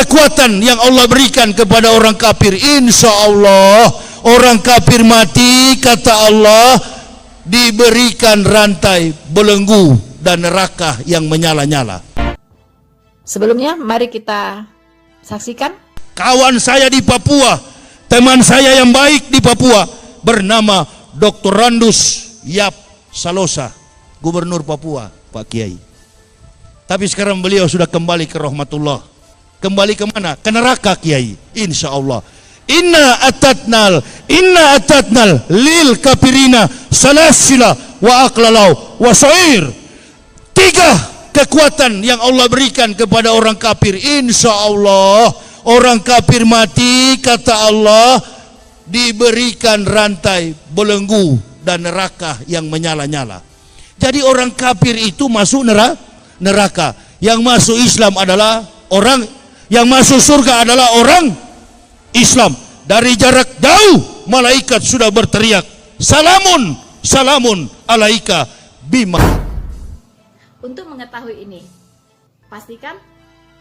kekuatan yang Allah berikan kepada orang kafir. Insya Allah orang kafir mati, kata Allah, diberikan rantai belenggu dan neraka yang menyala-nyala. Sebelumnya mari kita saksikan. Kawan saya di Papua, teman saya yang baik di Papua, bernama Dr. Randus Yap Salosa, Gubernur Papua, Pak Kiai. Tapi sekarang beliau sudah kembali ke rahmatullah. Kembali ke mana? Ke neraka, Kiai. Insya Allah. Inna atatnal lil kafirina salasila wa aklalau wa sa'ir. 3 kekuatan yang Allah berikan kepada orang kafir. Insya Allah orang kafir mati, kata Allah, diberikan rantai belenggu dan neraka yang menyala-nyala. Jadi orang kafir itu masuk neraka. Yang masuk Islam adalah orang, yang masuk surga adalah orang Islam. Dari jarak jauh malaikat sudah berteriak, salamun, salamun alaika bima. Untuk mengetahui ini, pastikan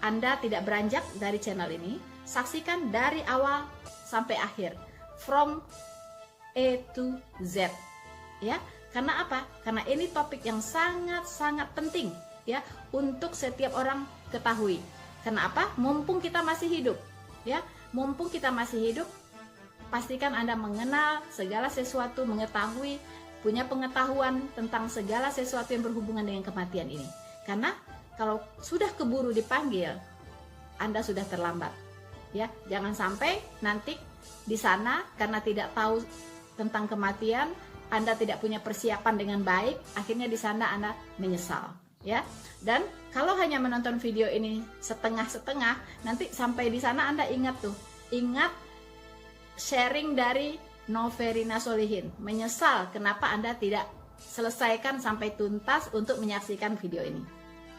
Anda tidak beranjak dari channel ini. Saksikan dari awal sampai akhir, from A to Z, ya. Karena apa? Karena ini topik yang sangat-sangat penting, ya, untuk setiap orang ketahui. Kenapa? Mumpung kita masih hidup, ya, mumpung kita masih hidup, pastikan Anda mengenal segala sesuatu, mengetahui, punya pengetahuan tentang segala sesuatu yang berhubungan dengan kematian ini. Karena kalau sudah keburu dipanggil, Anda sudah terlambat, ya. Jangan sampai nanti di sana karena tidak tahu tentang kematian, Anda tidak punya persiapan dengan baik, akhirnya di sana Anda menyesal, ya. Dan kalau hanya menonton video ini setengah-setengah, nanti sampai di sana Anda ingat sharing dari Noverina Solihin, menyesal kenapa Anda tidak selesaikan sampai tuntas untuk menyaksikan video ini.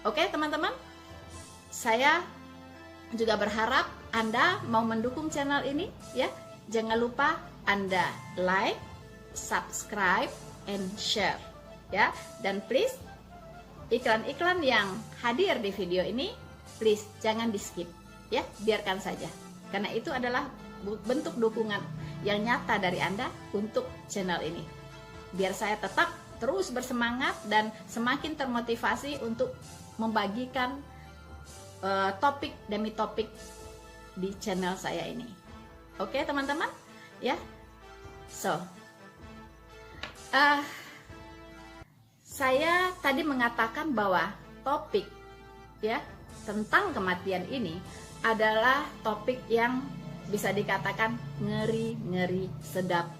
Oke, teman-teman, saya juga berharap Anda mau mendukung channel ini, ya. Jangan lupa Anda like, subscribe, and share, ya. Dan please, iklan-iklan yang hadir di video ini, please jangan di skip, ya, biarkan saja. Karena itu adalah bentuk dukungan yang nyata dari Anda untuk channel ini. Biar saya tetap terus bersemangat dan semakin termotivasi untuk membagikan topik demi topik di channel saya ini. Oke, teman-teman, ya. So, saya tadi mengatakan bahwa topik, ya, tentang kematian ini adalah topik yang bisa dikatakan ngeri-ngeri sedap,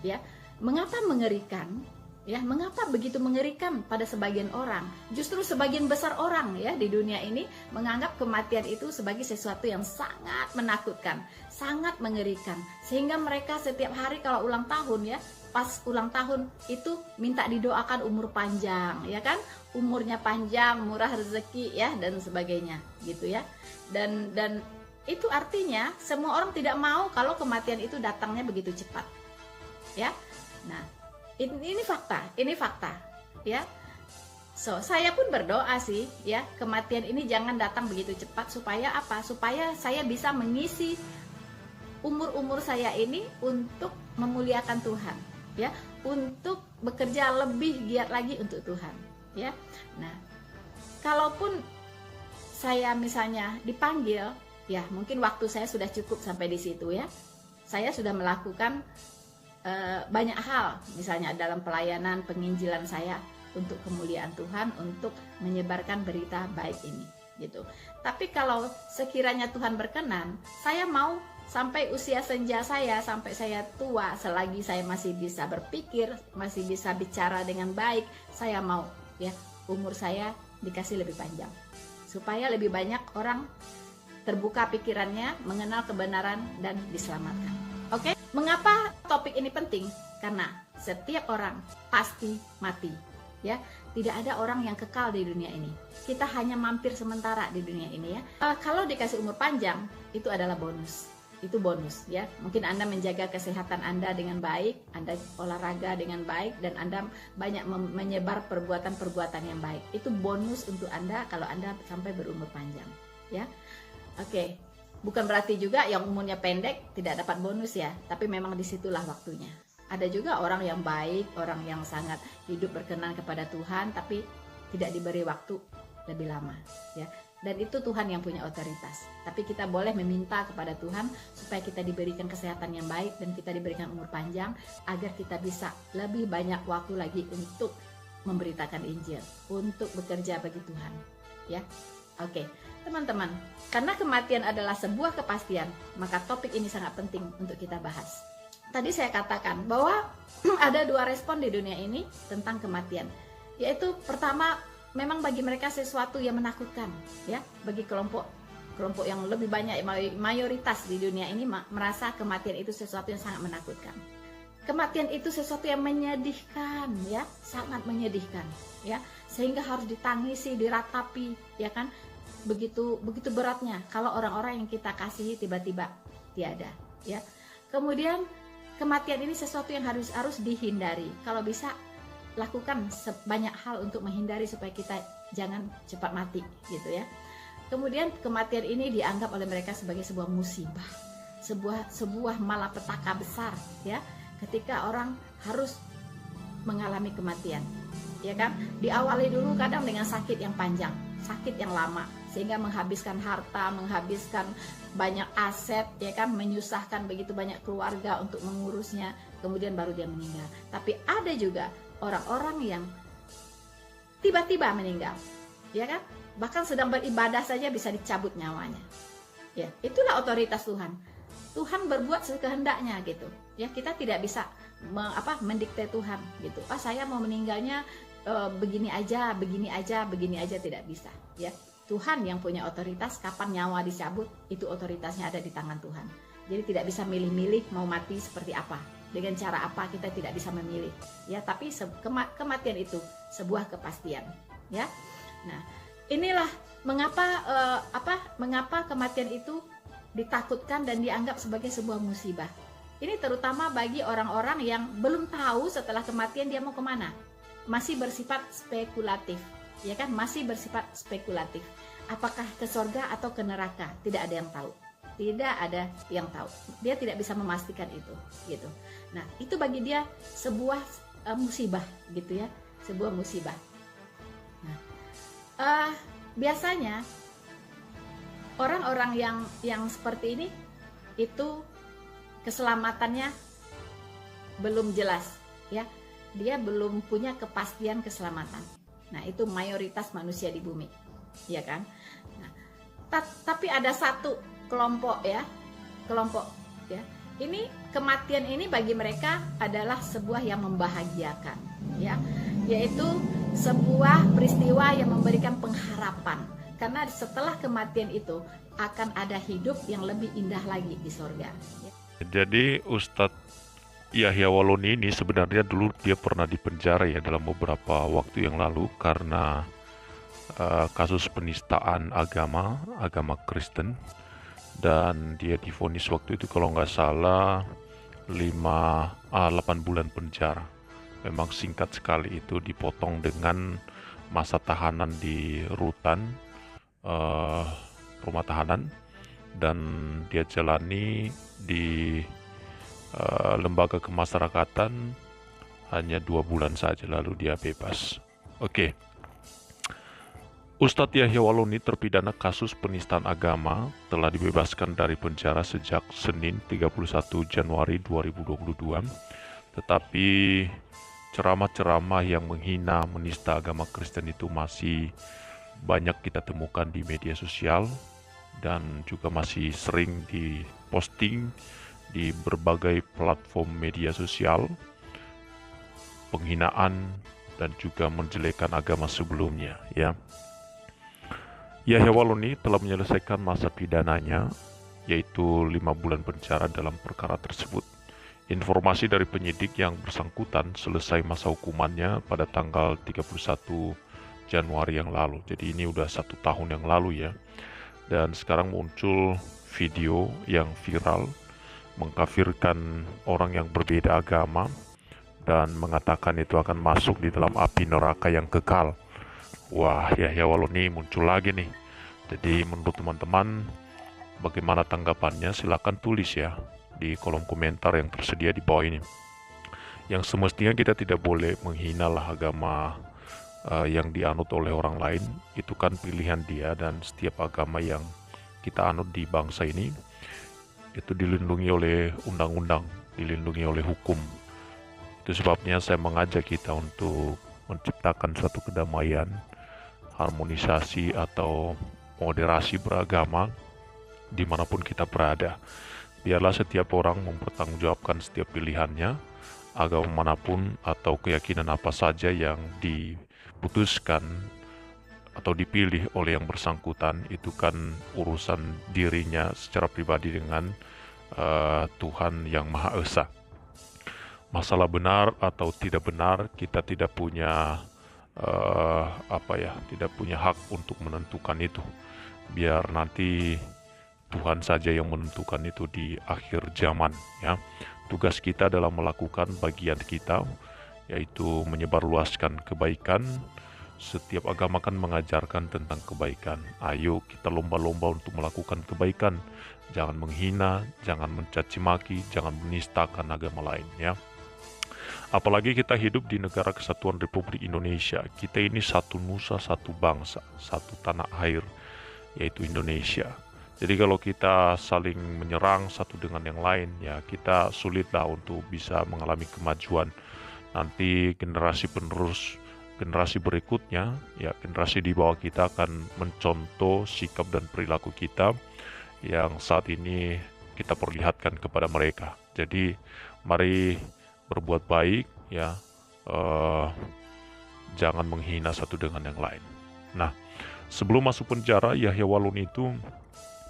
ya. Mengapa mengerikan? Ya, mengapa begitu mengerikan pada sebagian orang? Justru sebagian besar orang, ya, di dunia ini menganggap kematian itu sebagai sesuatu yang sangat menakutkan, sangat mengerikan, sehingga mereka setiap hari kalau ulang tahun, ya, pas ulang tahun itu minta didoakan umur panjang, ya kan, umurnya panjang, murah rezeki, ya, dan sebagainya, gitu, ya. Dan itu artinya semua orang tidak mau kalau kematian itu datangnya begitu cepat, ya. Nah, ini fakta, ya. So, saya pun berdoa sih, ya, kematian ini jangan datang begitu cepat, supaya apa? Supaya saya bisa mengisi umur saya ini untuk memuliakan Tuhan, ya, untuk bekerja lebih giat lagi untuk Tuhan, ya. Nah, kalaupun saya misalnya dipanggil, ya, mungkin waktu saya sudah cukup sampai di situ, ya. Saya sudah melakukan banyak hal, misalnya dalam pelayanan penginjilan saya untuk kemuliaan Tuhan, untuk menyebarkan berita baik ini, gitu. Tapi kalau sekiranya Tuhan berkenan, saya mau sampai usia senja saya, sampai saya tua, selagi saya masih bisa berpikir, masih bisa bicara dengan baik, saya mau, ya, umur saya dikasih lebih panjang, supaya lebih banyak orang terbuka pikirannya, mengenal kebenaran, dan diselamatkan. Oke? Mengapa topik ini penting? Karena setiap orang pasti mati, ya. Tidak ada orang yang kekal di dunia ini. Kita hanya mampir sementara di dunia ini, ya. Kalau dikasih umur panjang, itu adalah bonus. Itu bonus, ya. Mungkin Anda menjaga kesehatan Anda dengan baik, Anda olahraga dengan baik, dan Anda banyak menyebar perbuatan-perbuatan yang baik. Itu bonus untuk Anda kalau Anda sampai berumur panjang, ya. Oke. bukan berarti juga yang umurnya pendek tidak dapat bonus ya, tapi memang disitulah waktunya. Ada juga orang yang baik, orang yang sangat hidup berkenan kepada Tuhan, tapi tidak diberi waktu lebih lama, ya. Dan itu Tuhan yang punya otoritas. Tapi kita boleh meminta kepada Tuhan supaya kita diberikan kesehatan yang baik dan kita diberikan umur panjang agar kita bisa lebih banyak waktu lagi untuk memberitakan Injil, untuk bekerja bagi Tuhan. Ya, oke, teman-teman. Karena kematian adalah sebuah kepastian, maka topik ini sangat penting untuk kita bahas. Tadi saya katakan bahwa ada 2 respon di dunia ini tentang kematian, yaitu pertama, memang bagi mereka sesuatu yang menakutkan, ya. Bagi kelompok yang lebih banyak, mayoritas di dunia ini merasa kematian itu sesuatu yang sangat menakutkan. Kematian itu sesuatu yang menyedihkan, ya, sangat menyedihkan, ya, sehingga harus ditangisi, diratapi, ya kan? Begitu beratnya kalau orang-orang yang kita kasihi tiba-tiba tiada, ya. Kemudian kematian ini sesuatu yang harus dihindari. Kalau bisa lakukan sebanyak hal untuk menghindari supaya kita jangan cepat mati, gitu ya. Kemudian kematian ini dianggap oleh mereka sebagai sebuah musibah, sebuah malapetaka besar, ya. Ketika orang harus mengalami kematian, ya kan? Diawali dulu kadang dengan sakit yang panjang, sakit yang lama, sehingga menghabiskan harta, menghabiskan banyak aset, ya kan? Menyusahkan begitu banyak keluarga untuk mengurusnya, kemudian baru dia meninggal. Tapi ada juga orang-orang yang tiba-tiba meninggal, ya kan? Bahkan sedang beribadah saja bisa dicabut nyawanya. Ya, itulah otoritas Tuhan. Tuhan berbuat sekehendaknya gitu. Ya, kita tidak bisa mendikte Tuhan gitu. Saya mau meninggalnya begini aja tidak bisa, ya. Tuhan yang punya otoritas kapan nyawa dicabut, itu otoritasnya ada di tangan Tuhan. Jadi tidak bisa milih-milih mau mati seperti apa. Dengan cara apa kita tidak bisa memilih, ya. Tapi kematian itu sebuah kepastian, ya. Nah, inilah mengapa kematian itu ditakutkan dan dianggap sebagai sebuah musibah. Ini terutama bagi orang-orang yang belum tahu setelah kematian dia mau kemana. Masih bersifat spekulatif, ya kan? Masih bersifat spekulatif. Apakah ke surga atau ke neraka? Tidak ada yang tahu. Tidak ada yang tahu. Dia tidak bisa memastikan itu, gitu. Nah, itu bagi dia sebuah musibah, gitu ya, sebuah musibah. Nah, biasanya orang-orang yang seperti ini itu keselamatannya belum jelas, ya. Dia belum punya kepastian keselamatan. Nah, itu mayoritas manusia di bumi, ya kan? Nah, tapi ada satu kelompok ya. Ini kematian ini bagi mereka adalah sebuah yang membahagiakan, ya. Yaitu sebuah peristiwa yang memberikan pengharapan. Karena setelah kematian itu akan ada hidup yang lebih indah lagi di surga. Jadi Ustadz Yahya Waloni ini sebenarnya dulu dia pernah dipenjara ya dalam beberapa waktu yang lalu karena kasus penistaan agama Kristen, dan dia divonis waktu itu kalau nggak salah 8 bulan penjara. Memang singkat sekali itu, dipotong dengan masa tahanan di rutan rumah tahanan, dan dia jalani di lembaga kemasyarakatan hanya 2 bulan saja, lalu dia bebas. Oke. Ustadz Yahya Waloni, terpidana kasus penistaan agama, telah dibebaskan dari penjara sejak Senin 31 Januari 2022. Tetapi ceramah-ceramah yang menghina, menista agama Kristen itu masih banyak kita temukan di media sosial dan juga masih sering diposting di berbagai platform media sosial, penghinaan dan juga menjelekan agama sebelumnya, ya. Yahya Waloni telah menyelesaikan masa pidananya, yaitu 5 bulan penjara dalam perkara tersebut. Informasi dari penyidik yang bersangkutan selesai masa hukumannya pada tanggal 31 Januari yang lalu. Jadi ini udah 1 tahun yang lalu ya. Dan sekarang muncul video yang viral mengkafirkan orang yang berbeda agama dan mengatakan itu akan masuk di dalam api neraka yang kekal. Wah, Yahya Waloni muncul lagi nih. Jadi menurut teman-teman, Bagaimana tanggapannya? Silakan tulis ya di kolom komentar yang tersedia di bawah ini. Yang semestinya kita tidak boleh menghina lah agama yang dianut oleh orang lain. Itu kan pilihan dia, dan setiap agama yang kita anut di bangsa ini itu dilindungi oleh undang-undang, dilindungi oleh hukum. Itu sebabnya saya mengajak kita untuk menciptakan suatu kedamaian, harmonisasi atau moderasi beragama dimanapun kita berada. Biarlah setiap orang mempertanggungjawabkan setiap pilihannya, agama manapun atau keyakinan apa saja yang diputuskan atau dipilih oleh yang bersangkutan, itu kan urusan dirinya secara pribadi dengan Tuhan yang Maha Esa. Masalah benar atau tidak benar, kita tidak punya tidak punya hak untuk menentukan itu. Biar nanti Tuhan saja yang menentukan itu di akhir zaman ya. Tugas kita adalah melakukan bagian kita, yaitu menyebarluaskan kebaikan. Setiap agama kan mengajarkan tentang kebaikan. Ayo kita lomba-lomba untuk melakukan kebaikan. Jangan menghina, jangan mencaci maki, jangan menistakan agama lain ya. Apalagi kita hidup di negara kesatuan Republik Indonesia. Kita ini satu nusa, satu bangsa, satu tanah air, yaitu Indonesia. Jadi kalau kita saling menyerang satu dengan yang lain, ya kita sulitlah untuk bisa mengalami kemajuan. Nanti generasi penerus, generasi berikutnya, ya generasi di bawah kita akan mencontoh sikap dan perilaku kita yang saat ini kita perlihatkan kepada mereka. Jadi mari berbuat baik ya, jangan menghina satu dengan yang lain. Nah, sebelum masuk penjara, Yahya Waluni itu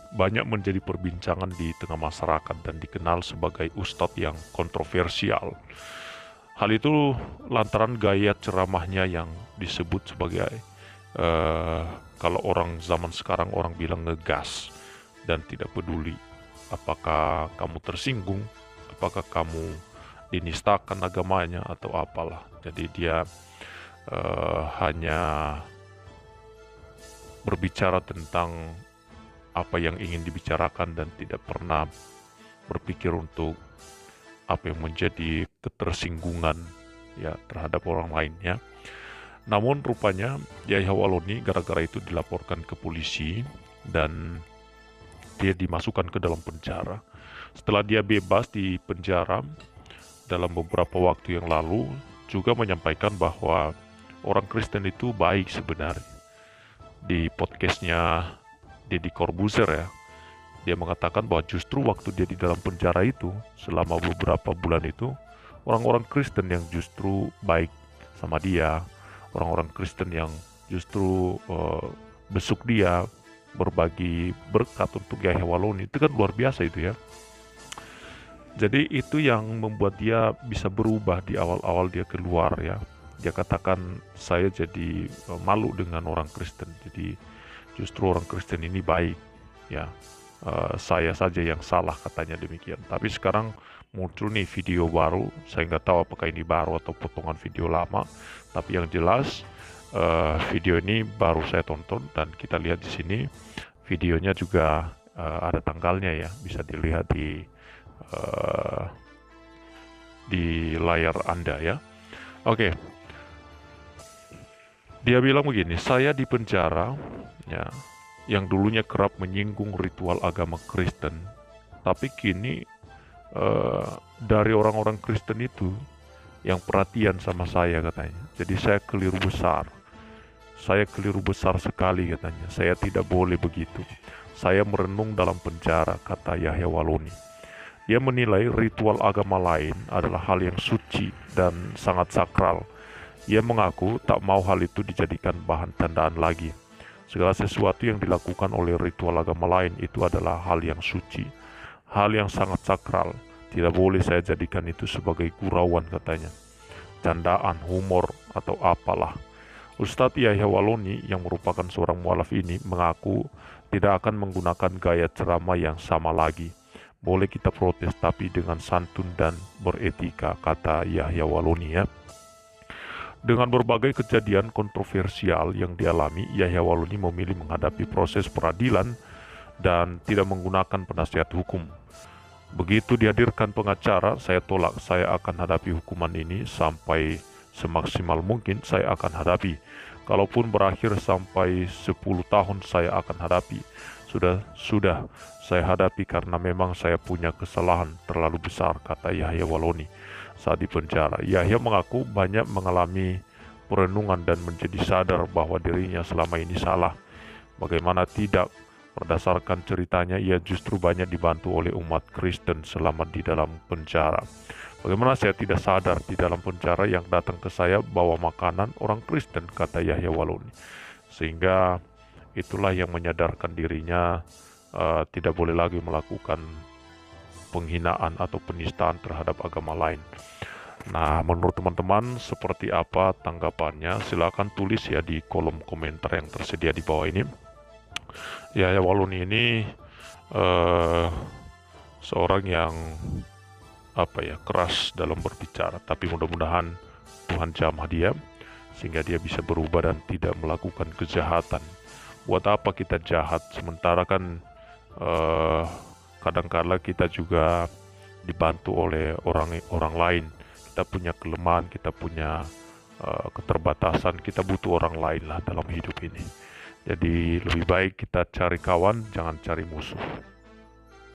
banyak menjadi perbincangan di tengah masyarakat dan dikenal sebagai ustadz yang kontroversial. Hal itu lantaran gaya ceramahnya yang disebut sebagai kalau orang zaman sekarang orang bilang ngegas dan tidak peduli apakah kamu tersinggung, apakah kamu dinistakan agamanya atau apalah. Jadi dia hanya berbicara tentang apa yang ingin dibicarakan dan tidak pernah berpikir untuk apa yang menjadi ketersinggungan ya terhadap orang lain ya. Namun rupanya Yahya Waluni gara-gara itu dilaporkan ke polisi dan dia dimasukkan ke dalam penjara. Setelah dia bebas di penjara dalam beberapa waktu yang lalu juga menyampaikan bahwa orang Kristen itu baik sebenarnya. Di podcastnya Deddy Corbuzier ya, dia mengatakan bahwa justru waktu dia di dalam penjara itu selama beberapa bulan itu orang-orang Kristen yang justru baik sama dia, orang-orang Kristen yang justru besuk dia, berbagi berkat untuk Yahya Waluni. Itu kan luar biasa itu ya. Jadi itu yang membuat dia bisa berubah di awal-awal dia keluar ya. Dia katakan, saya jadi malu dengan orang Kristen. Jadi justru orang Kristen ini baik ya. Saya saja yang salah, katanya demikian. Tapi sekarang muncul nih video baru. Saya nggak tahu apakah ini baru atau potongan video lama. Tapi yang jelas video ini baru saya tonton dan kita lihat di sini videonya juga ada tanggalnya ya. Bisa dilihat di layar Anda ya. Oke. Dia bilang begini, saya di penjara ya, yang dulunya kerap menyinggung ritual agama Kristen, tapi kini dari orang-orang Kristen itu yang perhatian sama saya katanya. Jadi saya keliru besar. Saya keliru besar sekali katanya. Saya tidak boleh begitu. Saya merenung dalam penjara, kata Yahya Waluni. Dia menilai ritual agama lain adalah hal yang suci dan sangat sakral. Ia mengaku tak mau hal itu dijadikan bahan candaan lagi. Segala sesuatu yang dilakukan oleh ritual agama lain itu adalah hal yang suci, hal yang sangat sakral. Tidak boleh saya jadikan itu sebagai gurauan katanya, candaan, humor, atau apalah. Ustadz Yahya Waluni yang merupakan seorang mualaf ini mengaku tidak akan menggunakan gaya ceramah yang sama lagi. Boleh kita protes tapi dengan santun dan beretika, kata Yahya Waluni ya. Dengan berbagai kejadian kontroversial yang dialami, Yahya Waluni memilih menghadapi proses peradilan dan tidak menggunakan penasihat hukum. Begitu dihadirkan pengacara, saya tolak. Saya akan hadapi hukuman ini sampai semaksimal mungkin saya akan hadapi. Kalaupun berakhir sampai 10 tahun saya akan hadapi. Sudah saya hadapi karena memang saya punya kesalahan terlalu besar, kata Yahya Waloni saat di penjara. Yahya mengaku banyak mengalami perenungan dan menjadi sadar bahwa dirinya selama ini salah. Bagaimana tidak? Berdasarkan ceritanya, ia justru banyak dibantu oleh umat Kristen selama di dalam penjara. Bagaimana saya tidak sadar di dalam penjara yang datang ke saya bawa makanan orang Kristen, kata Yahya Waloni. Sehingga itulah yang menyadarkan dirinya tidak boleh lagi melakukan penghinaan atau penistaan terhadap agama lain. Nah, menurut teman-teman seperti apa tanggapannya? Silakan tulis ya di kolom komentar yang tersedia di bawah ini. Yahya Waloni ini seorang yang keras dalam berbicara, tapi mudah-mudahan Tuhan jamah dia sehingga dia bisa berubah dan tidak melakukan kejahatan. Buat apa kita jahat sementara kan kadang-kala kita juga dibantu oleh orang lain. Kita punya kelemahan, kita punya keterbatasan, kita butuh orang lain lah dalam hidup ini. Jadi lebih baik kita cari kawan, jangan cari musuh.